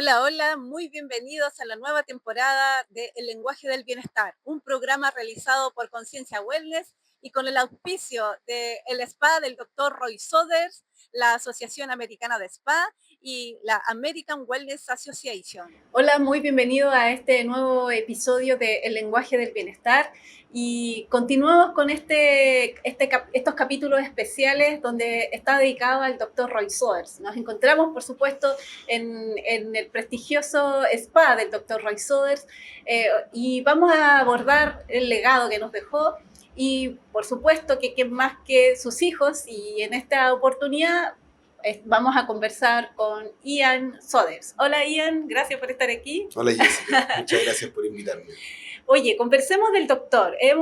Hola, hola, muy bienvenidos a la nueva temporada de El lenguaje del bienestar, un programa realizado por Conciencia Wellness y con el auspicio del spa del doctor Roy Soders, la Asociación Americana de Spa y la American Wellness Association. Hola, muy bienvenido a este nuevo episodio de El lenguaje del bienestar y continuamos con estos capítulos especiales donde está dedicado al doctor Roy Soders. Nos encontramos, por supuesto, en el prestigioso spa del doctor Roy Soders y vamos a abordar el legado que nos dejó y por supuesto que más que sus hijos, y en esta oportunidad vamos a conversar con Ian Soders. Hola Ian, gracias por estar aquí. Hola Jessica, muchas gracias por invitarme. Oye, conversemos del doctor. He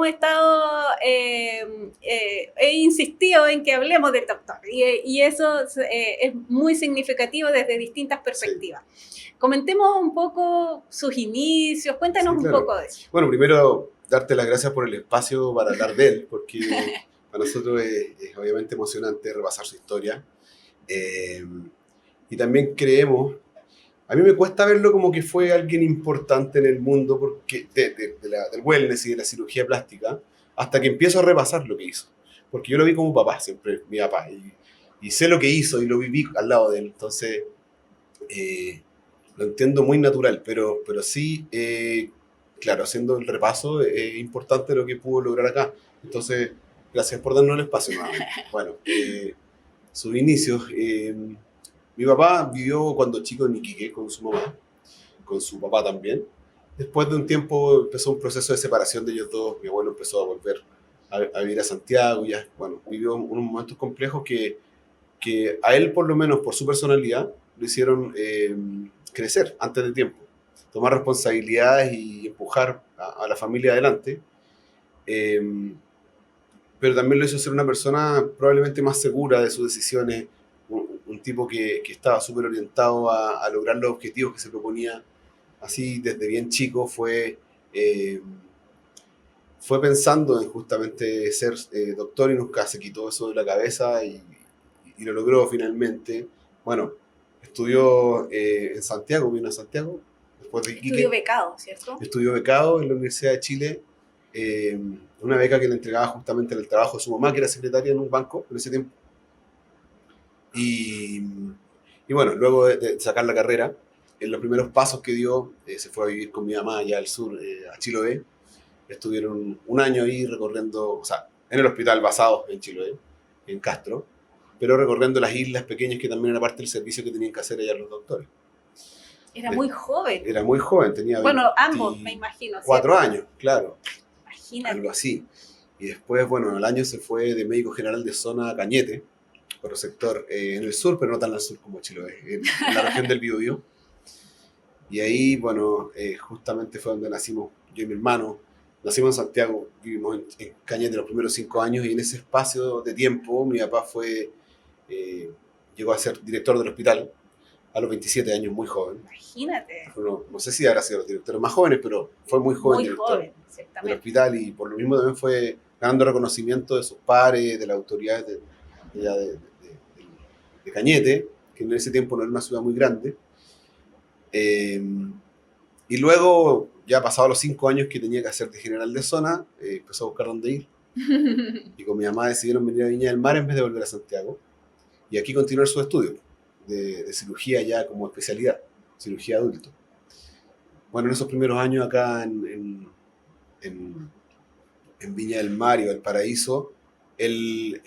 insistido en que hablemos del doctor y eso es muy significativo desde distintas perspectivas. Sí. Comentemos un poco sus inicios, cuéntanos un poco de eso. Bueno, primero darte las gracias por el espacio para hablar de él, porque para nosotros es obviamente emocionante repasar su historia. Y también creemos, a mí me cuesta verlo como que fue alguien importante en el mundo porque del wellness y de la cirugía plástica, hasta que empiezo a repasar lo que hizo. Porque yo lo vi como papá, siempre mi papá, y sé lo que hizo y lo viví al lado de él. Entonces, lo entiendo muy natural, pero sí, claro, haciendo el repaso, es importante lo que pudo lograr acá. Entonces, gracias por darnos el espacio nuevamente. Bueno, sus inicios. Mi papá vivió cuando chico en Iquique con su mamá, con su papá también. Después de un tiempo empezó un proceso de separación de ellos dos. Mi abuelo empezó a volver a vivir a Santiago. Ya, bueno, vivió unos momentos complejos que a él, por lo menos por su personalidad, lo hicieron crecer antes de tiempo, tomar responsabilidades y empujar a la familia adelante. Pero también lo hizo ser una persona probablemente más segura de sus decisiones, un tipo que estaba súper orientado a lograr los objetivos que se proponía. Así desde bien chico fue pensando en justamente ser doctor y nunca se quitó eso de la cabeza y lo logró finalmente. Bueno, estudió en Santiago, vino a Santiago, después de Iquique. Estudió becado, ¿cierto? Estudió becado en la Universidad de Chile, una beca que le entregaba justamente en el trabajo de su mamá, que era secretaria en un banco en ese tiempo. Y bueno, luego de sacar la carrera, en los primeros pasos que dio, se fue a vivir con mi mamá allá al sur, a Chiloé. Estuvieron un año ahí recorriendo, o sea, en el hospital basado en Chiloé, en Castro, pero recorriendo las islas pequeñas que también era parte del servicio que tenían que hacer allá los doctores. Era muy joven. Era muy joven, tenía ambos, me imagino. 4 años, claro. Imagínate. Algo así. Y después, bueno, al año se fue de médico general de zona a Cañete, por el sector en el sur, pero no tan al sur como Chiloé, en la región del Biobío. Y ahí, bueno, justamente fue donde nacimos yo y mi hermano. Nacimos en Santiago, vivimos en Cañete los primeros 5 años y en ese espacio de tiempo mi papá llegó a ser director del hospital a los 27 años, muy joven. Imagínate. No sé si habrá sido los directores más jóvenes, pero fue muy joven director del hospital y por lo mismo también fue ganando reconocimiento de sus pares, de las autoridades de Cañete, que en ese tiempo no era una ciudad muy grande. Y luego, ya pasados los 5 años que tenía que hacer de general de zona, empezó a buscar dónde ir. Y con mi mamá decidieron venir a Viña del Mar en vez de volver a Santiago. Y aquí continuar su estudio de cirugía ya como especialidad, cirugía adulto. Bueno, en esos primeros años acá en Viña del Mar y Valparaíso, él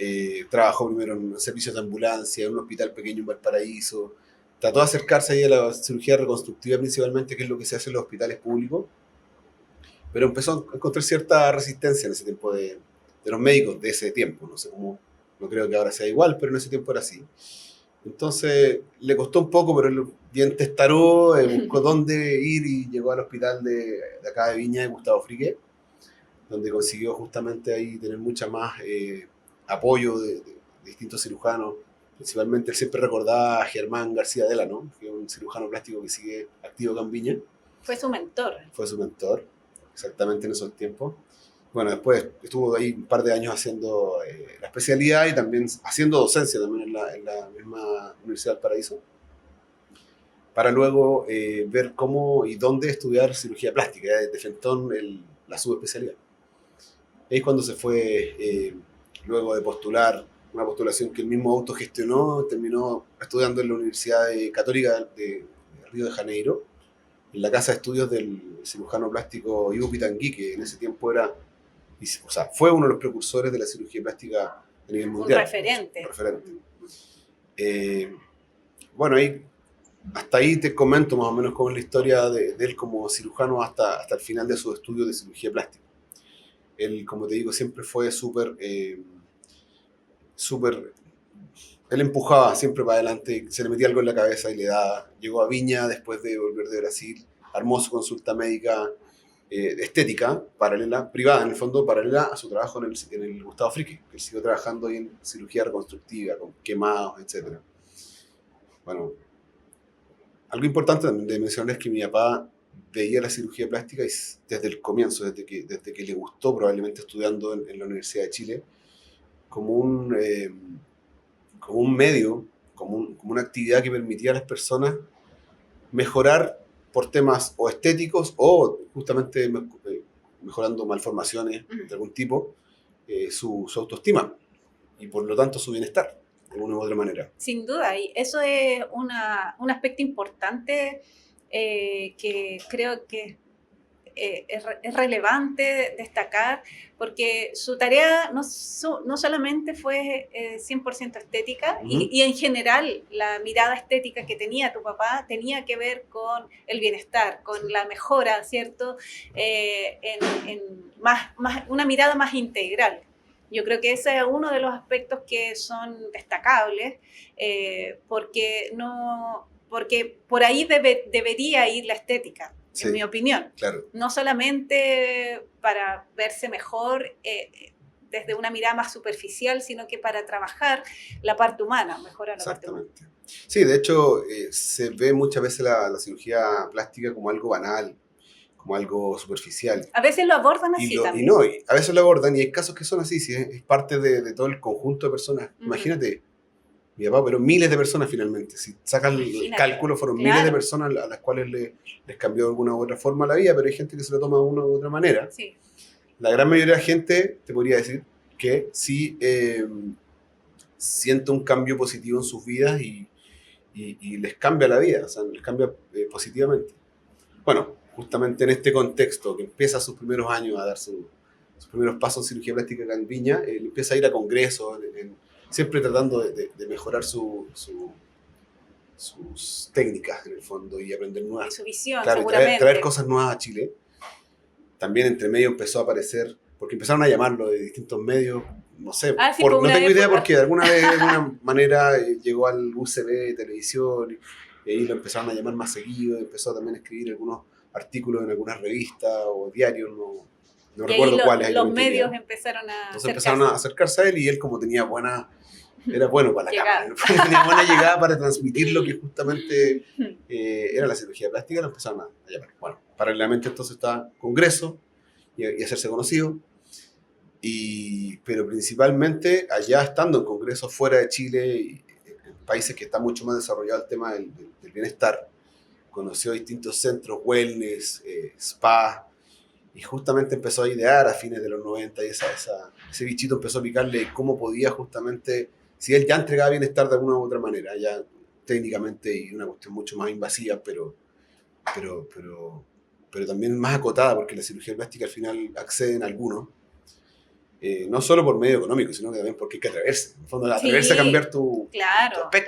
trabajó primero en servicios de ambulancia, en un hospital pequeño en Valparaíso. Trató de acercarse ahí a la cirugía reconstructiva principalmente, que es lo que se hace en los hospitales públicos, pero empezó a encontrar cierta resistencia en ese tiempo de los médicos de ese tiempo. No sé cómo, no creo que ahora sea igual, pero en ese tiempo era así. Entonces le costó un poco, pero él bien testarudo, buscó dónde ir y llegó al hospital de acá de Viña, de Gustavo Friqué, donde consiguió justamente ahí tener mucha más apoyo de distintos cirujanos. Principalmente él siempre recordaba a Germán García Dela, ¿no? Que es un cirujano plástico que sigue activo acá en Viña. Fue su mentor. Fue su mentor, exactamente en esos tiempos. Bueno, después estuvo ahí un par de años haciendo la especialidad y también haciendo docencia también en la misma Universidad del Paraíso. para luego ver cómo y dónde estudiar cirugía plástica, ya de frentón la subespecialidad. Ahí es cuando se fue, luego de postular, una postulación que él mismo autogestionó, terminó estudiando en la Universidad Católica de Río de Janeiro, en la casa de estudios del cirujano plástico Ivo Pitangui, que en ese tiempo era, o sea, fue uno de los precursores de la cirugía plástica a nivel mundial. Un referente. Un referente. Bueno, hasta ahí te comento más o menos cómo es la historia de él como cirujano hasta el final de sus estudios de cirugía plástica. Él, como te digo, siempre fue súper, él empujaba siempre para adelante, se le metía algo en la cabeza y le daba. Llegó a Viña después de volver de Brasil, armó su consulta médica estética, paralela, privada en el fondo, paralela a su trabajo en el Gustavo Fricke, que él siguió trabajando ahí en cirugía reconstructiva, con quemados, etc. Bueno, algo importante de mencionar es que mi papá veía la cirugía plástica desde el comienzo, desde que le gustó, probablemente estudiando en la Universidad de Chile, como un medio, como una actividad que permitía a las personas mejorar por temas o estéticos o justamente mejorando malformaciones de algún tipo, su autoestima y por lo tanto su bienestar, de una u otra manera. Sin duda, y eso es un aspecto importante que creo que es relevante destacar, porque su tarea no solamente fue 100% estética, y en general la mirada estética que tenía tu papá tenía que ver con el bienestar, con la mejora, ¿cierto? Una mirada más integral. Yo creo que ese es uno de los aspectos que son destacables, porque por ahí debería ir la estética. Sí, en mi opinión. Claro. No solamente para verse mejor desde una mirada más superficial, sino que para trabajar la parte humana, mejorar la parte humana. Sí, de hecho, se ve muchas veces la cirugía plástica como algo banal, como algo superficial. A veces lo abordan así también. A veces lo abordan y hay casos que son así, sí, es parte de todo el conjunto de personas. Imagínate, mi papá, pero miles de personas finalmente. Si sacan el cálculo, fueron miles de personas a las cuales les cambió de alguna u otra forma la vida, pero hay gente que se lo toma de una u otra manera. Sí. La gran mayoría de la gente, te podría decir, que sí siente un cambio positivo en sus vidas y les cambia la vida, o sea, les cambia positivamente. Bueno, justamente en este contexto, que empieza sus primeros años a dar sus primeros pasos en cirugía plástica acá en Viña, él empieza a ir a congresos, siempre tratando de mejorar sus técnicas en el fondo y aprender nuevas. Y su visión, claro, seguramente. Traer cosas nuevas a Chile. También entre medio empezó a aparecer, porque empezaron a llamarlo de distintos medios, no sé, sí, no tengo idea porque de alguna manera llegó al UCB, televisión, y ahí lo empezaron a llamar más seguido, empezó también a escribir algunos artículos en algunas revistas o diarios, no recuerdo cuáles. Los medios empezaron a acercarse a él y él como tenía era bueno para la cámara, tenía buena llegada para transmitir lo que justamente era la cirugía plástica, lo empezaron a llamar. Bueno, paralelamente entonces está congreso y hacerse conocido, pero principalmente allá estando en congresos fuera de Chile, y en países que está mucho más desarrollado el tema del bienestar, conoció distintos centros, wellness, spa, y justamente empezó a idear a fines de los 90 y ese bichito empezó a picarle cómo podía justamente, si él ya entregaba bienestar de alguna u otra manera, ya técnicamente y una cuestión mucho más invasiva, pero también más acotada, porque la cirugía plástica al final acceden a algunos, no solo por medio económico, sino que también porque hay que atreverse, en el fondo atreverse a cambiar tu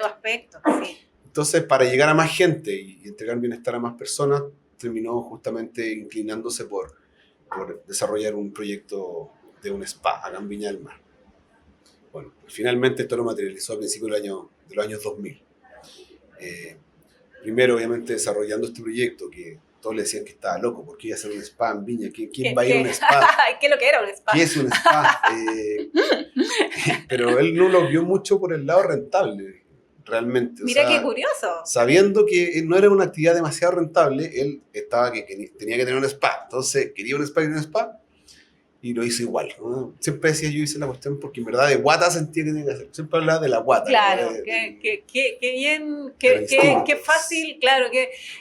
aspecto. Sí. Entonces, para llegar a más gente y entregar bienestar a más personas, terminó justamente inclinándose por desarrollar un proyecto de un spa acá en Viña del Mar. Bueno, finalmente esto lo materializó a principios de los años 2000. Primero, obviamente, desarrollando este proyecto que todos le decían que estaba loco, porque iba a hacer un spa en Viña. ¿Quién va a ir a un spa? ¿Qué es lo que era un spa? ¿Qué es un spa? Pero él no lo vio mucho por el lado rentable, realmente. Mira, qué curioso. Sabiendo que no era una actividad demasiado rentable, él estaba que tenía que tener un spa. Entonces, quería un spa y un spa. y lo hizo igual, ¿no? Siempre decía yo hice la cuestión porque en verdad de guata sentía que tenía que hacer. Siempre hablaba de la guata. Claro, ¿no? que bien, Del instinto. que fácil, claro,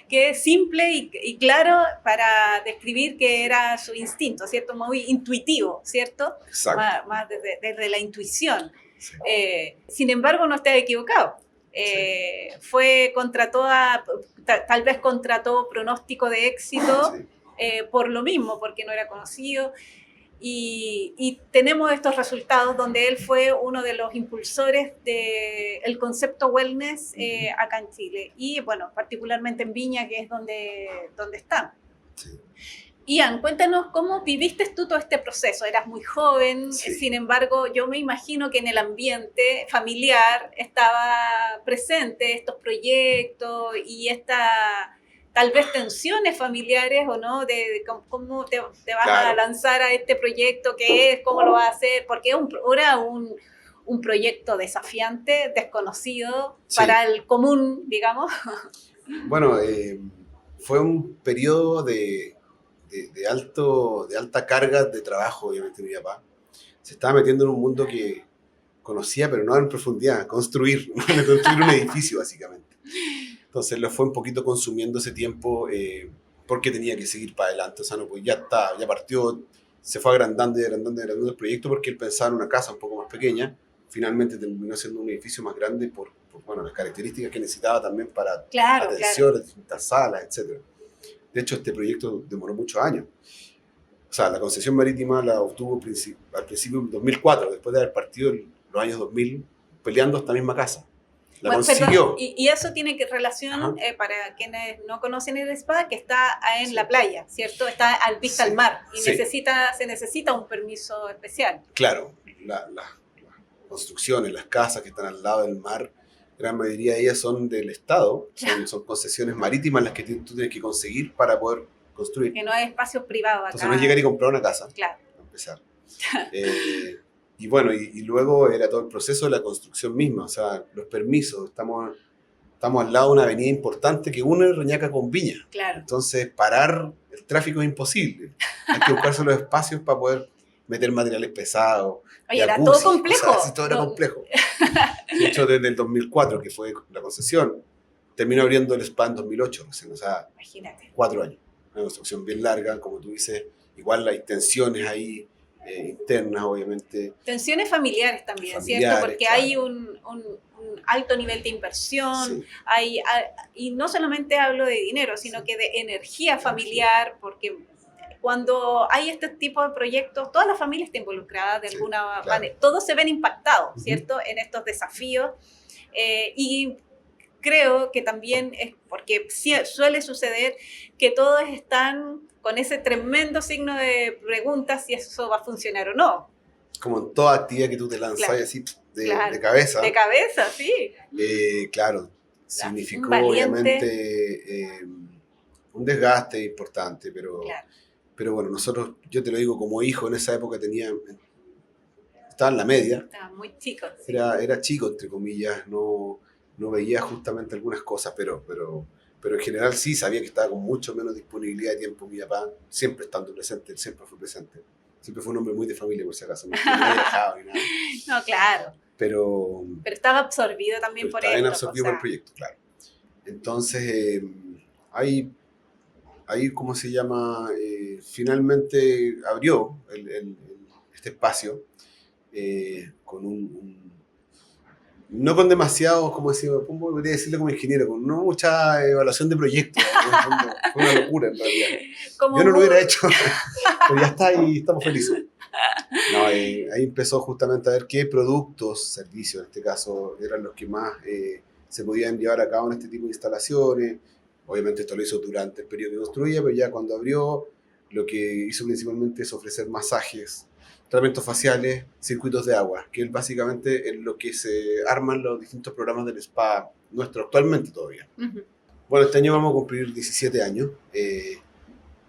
que simple y claro para describir que era su instinto, ¿cierto? Muy intuitivo, ¿cierto? Exacto. Más desde la intuición. Sí. Sin embargo, no estás equivocado. Fue contra toda, tal vez contra todo pronóstico de éxito, Sí. por lo mismo, porque no era conocido. Y tenemos estos resultados donde él fue uno de los impulsores del concepto wellness acá en Chile. Y bueno, particularmente en Viña, que es donde está. Sí. Ian, cuéntanos cómo viviste tú todo este proceso. Eras muy joven, Sí. sin embargo, yo me imagino que en el ambiente familiar estaba presente estos proyectos y tal vez tensiones familiares o no, de cómo te vas Claro. a lanzar a este proyecto, qué es, cómo lo vas a hacer, porque era un proyecto desafiante, desconocido, Sí. para el común, digamos. Bueno, fue un periodo de alta carga de trabajo, obviamente, mi papá. Se estaba metiendo en un mundo que conocía, pero no en profundidad, construir un edificio, básicamente. Entonces lo fue un poquito consumiendo ese tiempo porque tenía que seguir para adelante. O sea, no, pues ya partió, se fue agrandando y agrandando y agrandando el proyecto porque él pensaba en una casa un poco más pequeña. Finalmente terminó siendo un edificio más grande por bueno, las características que necesitaba también para atención, distintas salas, etc. De hecho, este proyecto demoró muchos años. O sea, la concesión marítima la obtuvo al principio en 2004, después de haber partido en los años 2000 peleando esta misma casa. La consiguió. Perdón, y eso tiene relación, para quienes no conocen el spa, que está en Sí. la playa, ¿cierto? Está al vista Sí. al mar y Sí. se necesita un permiso especial. Claro, las construcciones, las casas que están al lado del mar, gran mayoría de ellas son del Estado, son concesiones marítimas las que tú tienes que conseguir para poder construir. Que no hay espacios privados acá. Entonces no es llegar y comprar una casa, claro, para empezar. Y bueno, y luego era todo el proceso de la construcción misma, o sea, los permisos, estamos al lado de una avenida importante que une Reñaca con Viña. Claro. Entonces parar el tráfico es imposible. Hay que buscarse los espacios para poder meter materiales pesados. Oye, era todo complejo. O sea, sí, todo era complejo. De hecho, desde el 2004, que fue la concesión, terminó abriendo el spa en 2008, recién, o sea, imagínate. 4 años. Una construcción bien larga, como tú dices, igual hay tensiones ahí internas, obviamente. Tensiones familiares también, ¿cierto? Porque claro, hay un alto nivel de inversión, sí, y no solamente hablo de dinero, sino sí, que de energía familiar, porque cuando hay este tipo de proyectos, toda la familia está involucrada de alguna manera, todos se ven impactados, ¿cierto? En estos desafíos, y creo que también es porque suele suceder que todos están con ese tremendo signo de preguntas si eso va a funcionar o no. Como en toda actividad que tú te lanzas así de cabeza. De cabeza, sí. Claro, significó obviamente un desgaste importante, pero bueno, yo te lo digo como hijo, en esa época estaba en la media. Estaba muy chico. Sí. Era chico, entre comillas, no veía justamente algunas cosas, pero en general sí sabía que estaba con mucho menos disponibilidad de tiempo. Mi papá siempre estando presente, él siempre fue presente. Siempre fue un hombre muy de familia, por si acaso, no dejaba ni nada. No, claro. Pero estaba absorbido también por esto. Estaba bien absorbido por el proyecto, claro. Entonces, ahí ¿cómo se llama? Finalmente abrió este espacio con no con demasiado, como decimos, podría decirlo como ingeniero, con no mucha evaluación de proyectos. Fue una locura en realidad. Yo no lo hubiera hecho, pero ya está y estamos felices. No, ahí empezó justamente a ver qué productos, servicios en este caso, eran los que más se podían llevar a cabo en este tipo de instalaciones. Obviamente esto lo hizo durante el periodo que construía, pero ya cuando abrió, lo que hizo principalmente es ofrecer masajes, tratamientos faciales, circuitos de agua, que es básicamente en lo que se arman los distintos programas del spa nuestro actualmente todavía. Uh-huh. Bueno, este año vamos a cumplir 17 años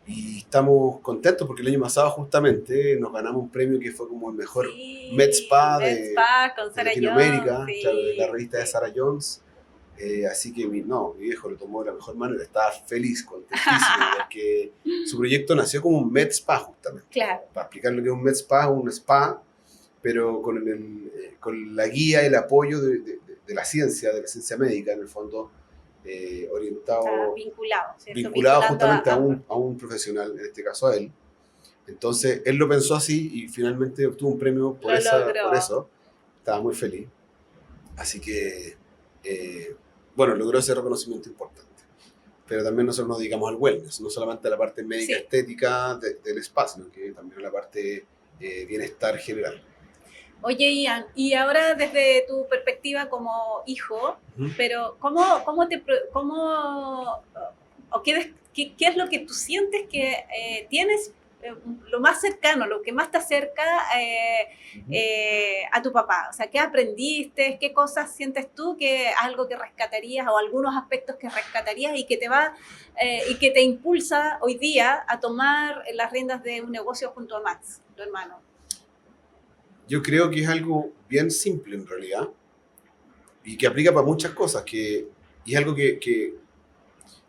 y estamos contentos porque el año pasado justamente nos ganamos un premio que fue como el mejor Med Spa de con Sarah Latinoamérica, Jones, claro, de la revista de Sarah Jones. Así que mi viejo lo tomó de la mejor manera, estaba feliz, contentísimo, porque su proyecto nació como un med spa justamente. Claro. Para explicar lo que es un spa, pero con la guía y el apoyo de la ciencia médica, en el fondo, orientado, Vinculado, ¿cierto? vinculado justamente a un profesional, en este caso a él. Entonces, él lo pensó así y finalmente obtuvo un premio por eso. Estaba muy feliz. Así que, bueno, logró ese reconocimiento importante. Pero también nosotros nos dedicamos al wellness, no solamente a la parte médica estética del spa, sino que también a la parte bienestar general. Oye, Ian, y ahora desde tu perspectiva como hijo, pero ¿cómo o qué es lo que tú sientes que tienes lo más cercano, lo que más te acerca a tu papá? O sea, ¿qué aprendiste? ¿Qué cosas sientes tú que algo que rescatarías o algunos aspectos que rescatarías y que te impulsa hoy día a tomar las riendas de un negocio junto a Max, tu hermano? Yo creo que es algo bien simple en realidad y que aplica para muchas cosas, y es algo que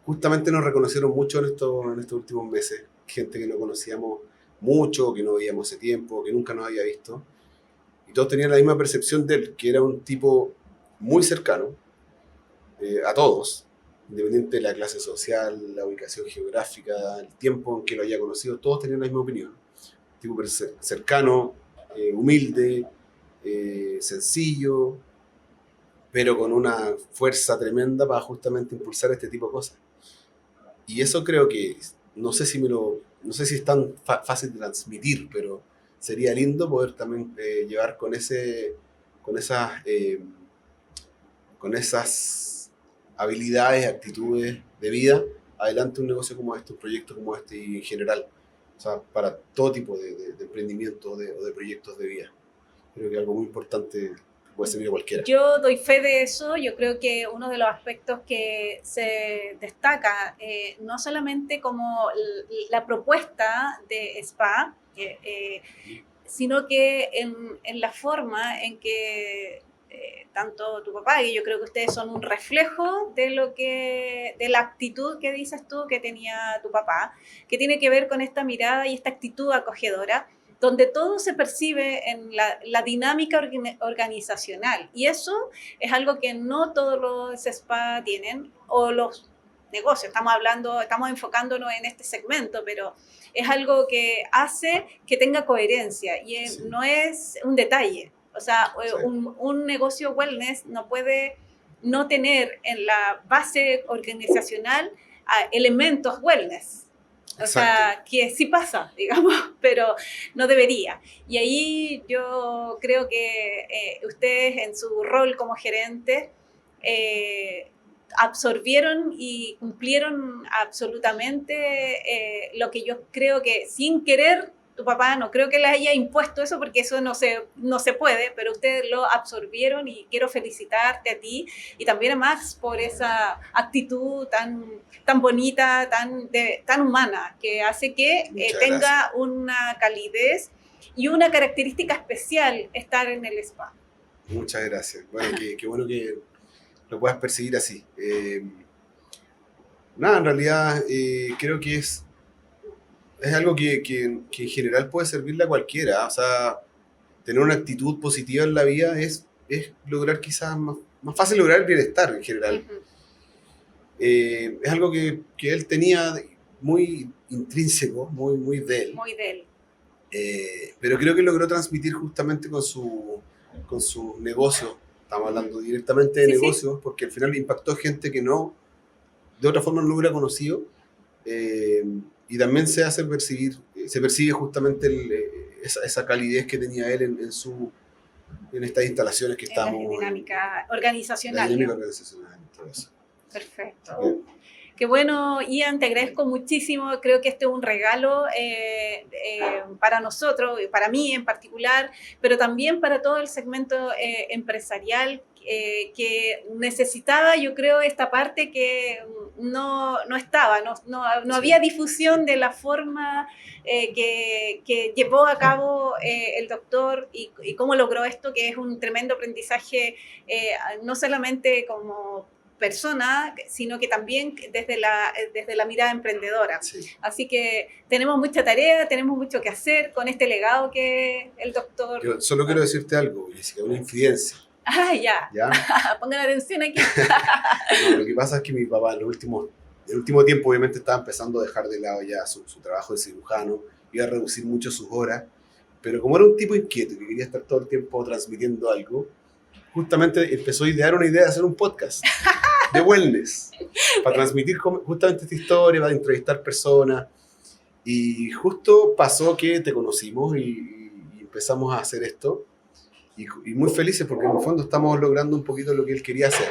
justamente nos reconocieron mucho en estos últimos meses, gente que no conocíamos mucho, que no veíamos hace tiempo, que nunca nos había visto, y todos tenían la misma percepción de él, que era un tipo muy cercano a todos, independiente de la clase social, la ubicación geográfica, el tiempo en que lo haya conocido, todos tenían la misma opinión. Un tipo cercano, humilde, sencillo, pero con una fuerza tremenda para justamente impulsar este tipo de cosas. Y eso creo que, no sé si es tan fácil de transmitir, pero sería lindo poder también llevar con esas habilidades, actitudes de vida adelante un negocio como este, un proyecto como este y en general. O sea, para todo tipo de emprendimiento o de proyectos de vida. Creo que algo muy importante puede servir a cualquiera. Yo doy fe de eso. Yo creo que uno de los aspectos que se destaca, no solamente como la propuesta de SPA, sino que en la forma en que tanto tu papá y yo creo que ustedes son un reflejo de la actitud que dices tú que tenía tu papá, que tiene que ver con esta mirada y esta actitud acogedora, donde todo se percibe en la dinámica organizacional. Y eso es algo que no todos los spa tienen, o los negocios. Estamos enfocándonos en este segmento, pero es algo que hace que tenga coherencia y no es un detalle. O sea, un negocio wellness no puede no tener en la base organizacional elementos wellness. O sea, que sí pasa, digamos, pero no debería. Y ahí yo creo que ustedes en su rol como gerentes absorbieron y cumplieron absolutamente lo que yo creo que sin querer tu papá no creo que le haya impuesto eso porque eso no se puede, pero ustedes lo absorbieron y quiero felicitarte a ti y también a Max por esa actitud tan bonita, tan humana, que hace que tenga una calidez y una característica especial estar en el spa. Muchas gracias. Bueno, qué bueno que lo puedas percibir así. Nada, en realidad creo que es algo que en general puede servirle a cualquiera. O sea, tener una actitud positiva en la vida es lograr quizás más fácil lograr el bienestar en general. Uh-huh. Es algo que él tenía muy intrínseco, muy de él. Muy de él. Pero creo que logró transmitir justamente con su negocio. Estamos hablando directamente de negocios, porque al final impactó gente que de otra forma no lo hubiera conocido. Y también se percibe justamente esa calidez que tenía él en estas instalaciones que estamos. La dinámica organizacional. La dinámica organizacional, todo eso. Perfecto. Bien. Qué bueno, Ian, te agradezco muchísimo. Creo que este es un regalo para nosotros, para mí en particular, pero también para todo el segmento empresarial que necesitaba, yo creo, esta parte que no estaba, no había difusión de la forma que llevó a cabo el doctor y cómo logró esto, que es un tremendo aprendizaje, no solamente como persona, sino que también desde la mirada emprendedora. Sí. Así que tenemos mucha tarea, tenemos mucho que hacer con este legado que el doctor... Yo solo quiero decirte algo, Jessica, una infidencia. Ah, ya. ¿Ya? Pongan atención aquí. No, lo que pasa es que mi papá en el último tiempo obviamente estaba empezando a dejar de lado ya su trabajo de cirujano, iba a reducir mucho sus horas, pero como era un tipo inquieto que quería estar todo el tiempo transmitiendo algo, justamente empezó a idear una idea de hacer un podcast de wellness, para transmitir justamente esta historia, para entrevistar personas, y justo pasó que te conocimos y empezamos a hacer esto, y muy felices porque en el fondo estamos logrando un poquito lo que él quería hacer.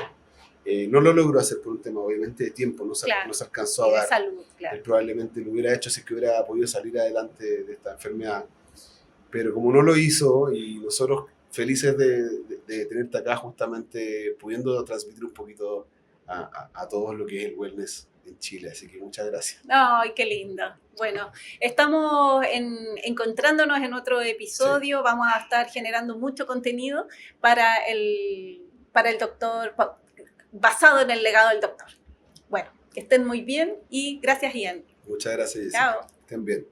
No lo logró hacer por un tema, obviamente, de tiempo, no se alcanzó a dar. Salud, claro. Él probablemente lo hubiera hecho si es que hubiera podido salir adelante de esta enfermedad. Pero como no lo hizo, y nosotros felices de tenerte acá justamente pudiendo transmitir un poquito a todos lo que es el wellness en Chile. Así que muchas gracias. Ay, qué lindo. Bueno, estamos encontrándonos en otro episodio. Sí. Vamos a estar generando mucho contenido para el doctor, basado en el legado del doctor. Bueno, que estén muy bien y gracias, Ian. Muchas gracias, Jessica. Chao. Estén bien.